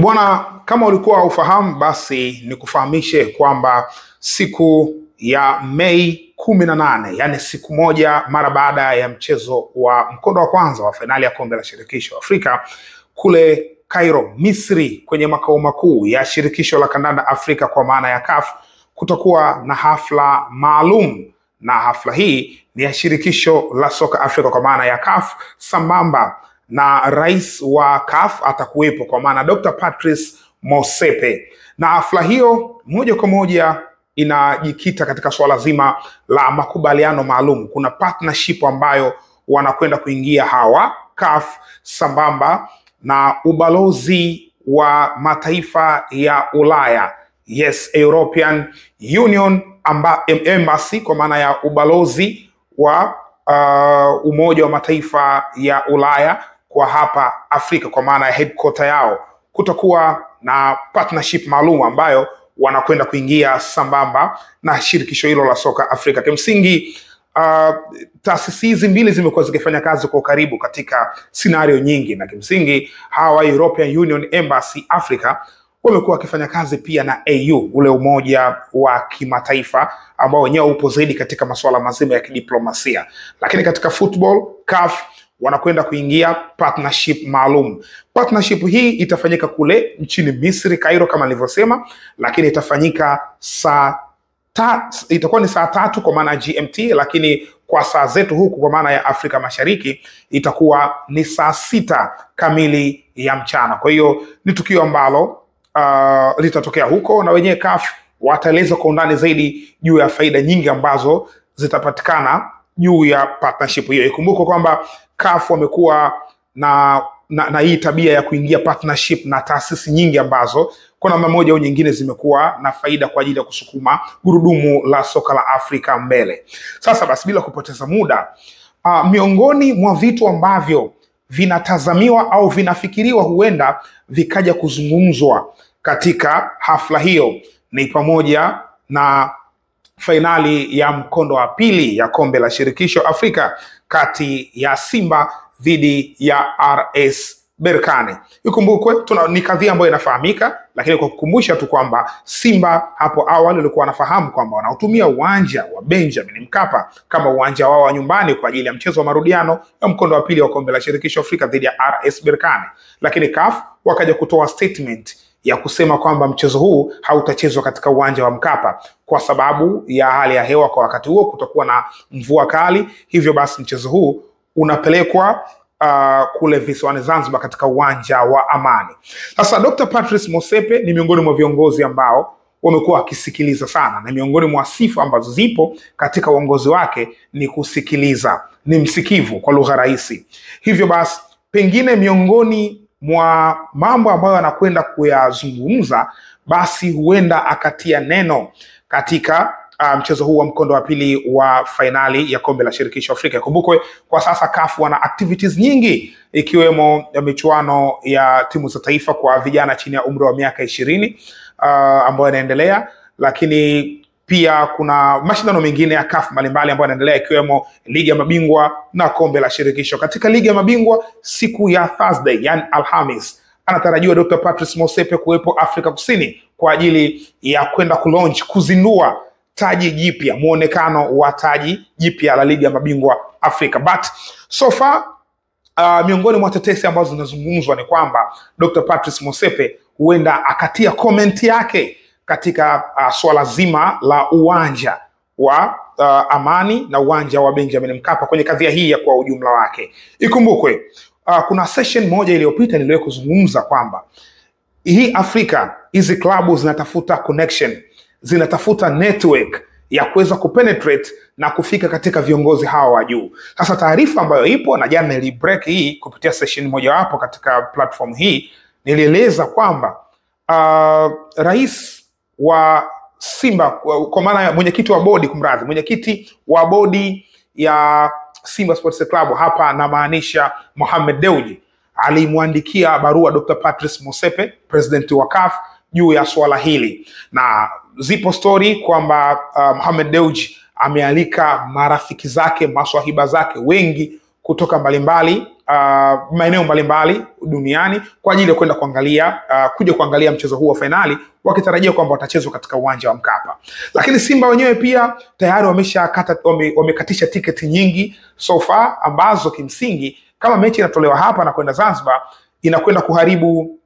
Bwana, kama ulikuwa ufahamu, basi nikufahamishe kwamba siku ya Mei 18, yani siku moja mara baada ya mchezo wa mkondo wa kwanza wa fainali ya kombe la shirikisho Afrika kule Cairo, Misri, kwenye makao makuu ya shirikisho la kandanda Afrika kwa maana ya CAF, kutakuwa na hafla maalum, na hafla hii ni ya shirikisho la soka Afrika kwa maana ya CAF, sambamba na rais wa CAF atakuwepo kwa maana Dr. Patrice Motsepe. Na hafla hiyo moja kwa moja inajikita katika swala zima la makubaliano maalum. Kuna partnership ambayo wanakwenda kuingia hawa CAF sambamba na ubalozi wa mataifa ya Ulaya, yes, European Union Embassy kwa maana ya ubalozi wa Umoja wa Mataifa ya Ulaya kwa hapa Afrika kwa maana ya headquarter yao. Kutakuwa na partnership maalum ambayo wanakwenda kuingia sambamba na shirikisho hilo la soka Afrika. Kimsingi taasisi hizi mbili zimekuwa zikifanya kazi kwa karibu katika scenario nyingi, na kimsingi hawa European Union Embassy Africa wamekuwa wakifanya kazi pia na AU, ule umoja wa kimataifa ambao wenyewe upo zaidi katika masuala mazima ya kidiplomasia. Lakini katika football, CAF wanakwenda kuingia partnership maalum. Partnership hii itafanyika kule nchini Misri, Cairo kama nilivyosema, lakini itafanyika itakuwa ni saa 3 kwa maana GMT, lakini kwa saa zetu huku kwa maana ya Afrika Mashariki itakuwa ni saa 6 kamili ya mchana. Kwa hiyo ni tukio ambalo litatokea huko, na wenyewe CAF wataeleza kwa undani zaidi juu ya faida nyingi ambazo zitapatikana juu ya partnership hiyo. Ikumbuke kwamba CAF wamekuwa na hii tabia ya kuingia partnership na taasisi nyingi ambazo kwa namna moja au nyingine zimekuwa na faida kwa ajili ya kusukuma gurudumu la soka la Afrika mbele. Sasa basi, bila kupoteza muda, miongoni mwa vitu ambavyo vinatazamiwa au vinafikiriwa huenda vikaja kuzungumzwa katika hafla hiyo ni pamoja na fainali ya mkondo wa pili ya kombe la shirikisho Afrika kati ya Simba dhidi ya RS Berkane. Ikumbukwe ni kadhia ambayo inafahamika, lakini kwa kukumbusha tu kwamba Simba hapo awali walikuwa wanafahamu kwamba wanautumia uwanja wa Benjamin Mkapa kama uwanja wao wa nyumbani kwa ajili ya mchezo wa marudiano ya mkondo wa pili wa kombe la shirikisho Afrika dhidi ya RS Berkane. Lakini CAF wakaja kutoa statement ya kusema kwamba mchezo huu hautachezwa katika uwanja wa Mkapa kwa sababu ya hali ya hewa. Kwa wakati huo kutakuwa na mvua kali, hivyo basi mchezo huu unapelekwa kule visiwani Zanzibar katika uwanja wa Amani. Sasa Dr. Patrice Motsepe ni miongoni mwa viongozi ambao wamekuwa wakisikiliza sana, na miongoni mwa sifa ambazo zipo katika uongozi wake ni kusikiliza, ni msikivu kwa lugha rahisi. Hivyo basi pengine miongoni mwa mambo ambayo anakwenda kuyazungumza, basi huenda akatia neno katika mchezo huu wa mkondo wa pili wa fainali ya kombe la shirikisho Afrika. Kumbukwe kwa sasa CAF wana activities nyingi, ikiwemo ya michuano ya timu za taifa kwa vijana chini ya umri wa miaka 20 ambayo yanaendelea, lakini pia kuna mashindano mengine ya CAF mbalimbali ambayo yanaendelea, ikiwemo ligi ya mabingwa na kombe la shirikisho. Katika ligi ya mabingwa siku ya Thursday, yani Alhamis, anatarajiwa Dr. Patrice Motsepe kuwepo Afrika Kusini kwa ajili ya kwenda kulaunch, kuzindua taji jipya, muonekano wa taji jipya la ligi ya mabingwa Afrika. But so far miongoni mwa tetesi ambazo zinazungumzwa ni kwamba Dr. Patrice Motsepe huenda akatia comment yake katika swala zima la uwanja wa Amani na uwanja wa Benjamin Mkapa kwenye kadhia hii ya kwa ujumla wake. Ikumbukwe kuna session moja iliyopita niliwahi kuzungumza kwamba hii Afrika, hizi klabu zinatafuta connection, zinatafuta network ya kuweza kupenetrate na kufika katika viongozi hawa wa juu. Sasa taarifa ambayo ipo, na jana nilibreak hii kupitia session moja wapo katika platform hii, nilieleza kwamba rais wa Simba kwa maana ya mwenyekiti wa bodi ya Simba Sports Club, hapa na maanisha Mohamed Dewji, alimwandikia barua Dr. Patrice Motsepe, president wa CAF, juu ya swala hili, na zipo story kwamba Mohamed Dewji amealika marafiki zake, maswahiba zake wengi kutoka mbalimbali maeneo mbalimbali duniani kwa ajili ya kwenda kuja kuangalia mchezo huu wa fainali, wakitarajia kwamba watachezwa katika uwanja wa Mkapa. Lakini Simba wenyewe pia tayari wamekatisha tiketi nyingi so far, ambazo kimsingi kama mechi inatolewa hapa na kwenda Zanzibar inakwenda kuharibu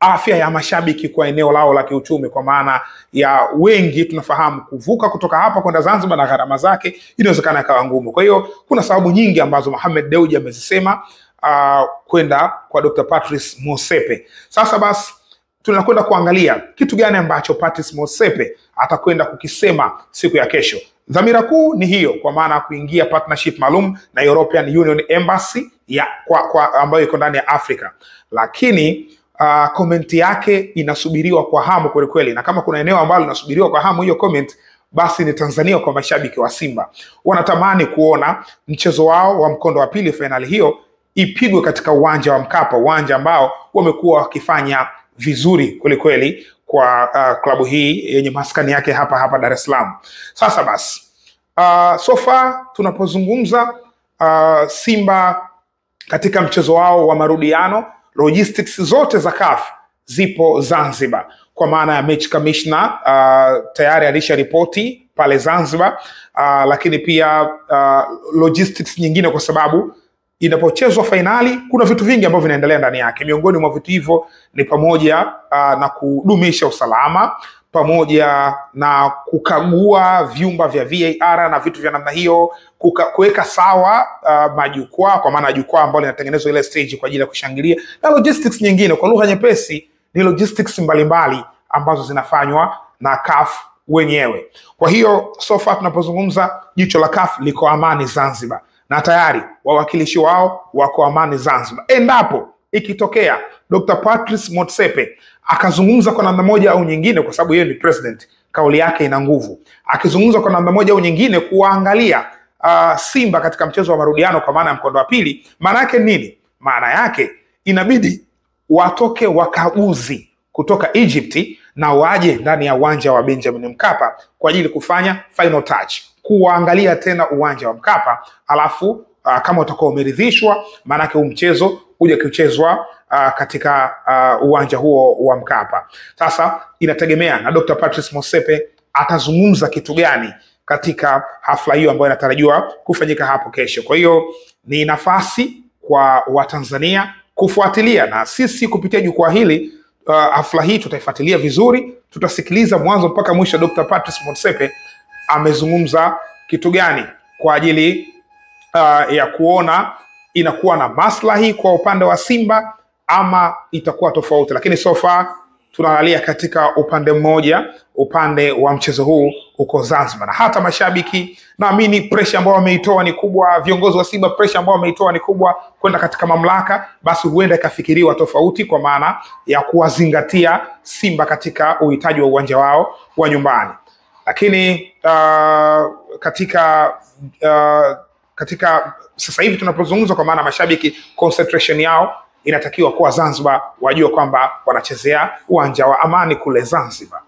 afya ya mashabiki kwa eneo lao la kiuchumi, kwa maana ya wengi tunafahamu kuvuka kutoka hapa kwenda Zanzibar na gharama zake inawezekana ikawa ngumu. Kwa hiyo kuna sababu nyingi ambazo Mohamed Dewji amezisema kwenda kwa Dr. Patrice Motsepe. Sasa basi tunakwenda kuangalia kitu gani ambacho Patrice Motsepe atakwenda kukisema siku ya kesho. Dhamira kuu ni hiyo, kwa maana kuingia partnership maalum na European Union Embassy ambayo iko ndani ya Afrika. Lakini komenti yake inasubiriwa kwa hamu kweli kweli, na kama kuna eneo ambalo linasubiriwa kwa hamu hiyo comment, basi ni Tanzania. Kwa mashabiki wa Simba, wanatamani kuona mchezo wao wa mkondo wa pili fainali hiyo ipigwe katika uwanja wa Mkapa, uwanja ambao wamekuwa wakifanya vizuri kweli kweli kwa klabu hii yenye maskani yake hapa Dar es Salaam. Sasa basi so far tunapozungumza, Simba katika mchezo wao wa marudiano, logistics zote za CAF zipo Zanzibar, kwa maana ya match commissioner tayari alisha ripoti pale Zanzibar, lakini pia logistics nyingine, kwa sababu inapochezwa fainali kuna vitu vingi ambavyo vinaendelea ndani yake. Miongoni mwa vitu hivyo ni pamoja na kudumisha usalama, pamoja na kukagua vyumba vya VAR na vitu vya namna hiyo, kuweka sawa majukwaa, kwa maana jukwaa ambalo linatengenezwa ile stage kwa ajili ya kushangilia, na logistics nyingine. Kwa lugha nyepesi ni logistics mbalimbali ambazo zinafanywa na CAF wenyewe. Kwa hiyo so far tunapozungumza, jicho la CAF liko Amani Zanzibar, na tayari wawakilishi wao wako Amani Zanzibar. Endapo ikitokea Dr. Patrice Motsepe akazungumza kwa namna moja au nyingine, kwa sababu yeye ni president, kauli yake ina nguvu, akizungumza kwa namna moja au nyingine kuwaangalia Simba katika mchezo wa marudiano kwa maana ya mkondo wa pili, maana yake nini? Maana yake inabidi watoke wakaguzi kutoka Egypt na waje ndani ya uwanja wa Benjamin Mkapa kwa ajili kufanya final touch, kuangalia tena uwanja wa Mkapa, alafu kama utakuwa umeridhishwa, maana yake mchezo uje kuchezwa katika uwanja huo wa Mkapa. Sasa inategemea na Dr. Patrice Motsepe atazungumza kitu gani katika hafla hiyo ambayo inatarajiwa kufanyika hapo kesho. Kwa hiyo ni nafasi kwa Watanzania kufuatilia, na sisi kupitia jukwaa hili hafla hii tutaifuatilia vizuri, tutasikiliza mwanzo mpaka mwisho Dr. Patrice Motsepe amezungumza kitu gani kwa ajili ya kuona inakuwa na maslahi kwa upande wa Simba ama itakuwa tofauti. Lakini so far tunaangalia katika upande mmoja, upande wa mchezo huu uko Zanzibar, na hata mashabiki naamini pressure ambao wameitoa ni kubwa, viongozi wa Simba pressure ambao wameitoa ni kubwa kwenda katika mamlaka, basi huenda ikafikiriwa tofauti, kwa maana ya kuwazingatia Simba katika uhitaji wa uwanja wao wa nyumbani. Lakini katika sasa hivi tunapozungumza, kwa maana mashabiki concentration yao inatakiwa kuwa Zanzibar, wajue kwamba wanachezea uwanja wa Amani kule Zanzibar.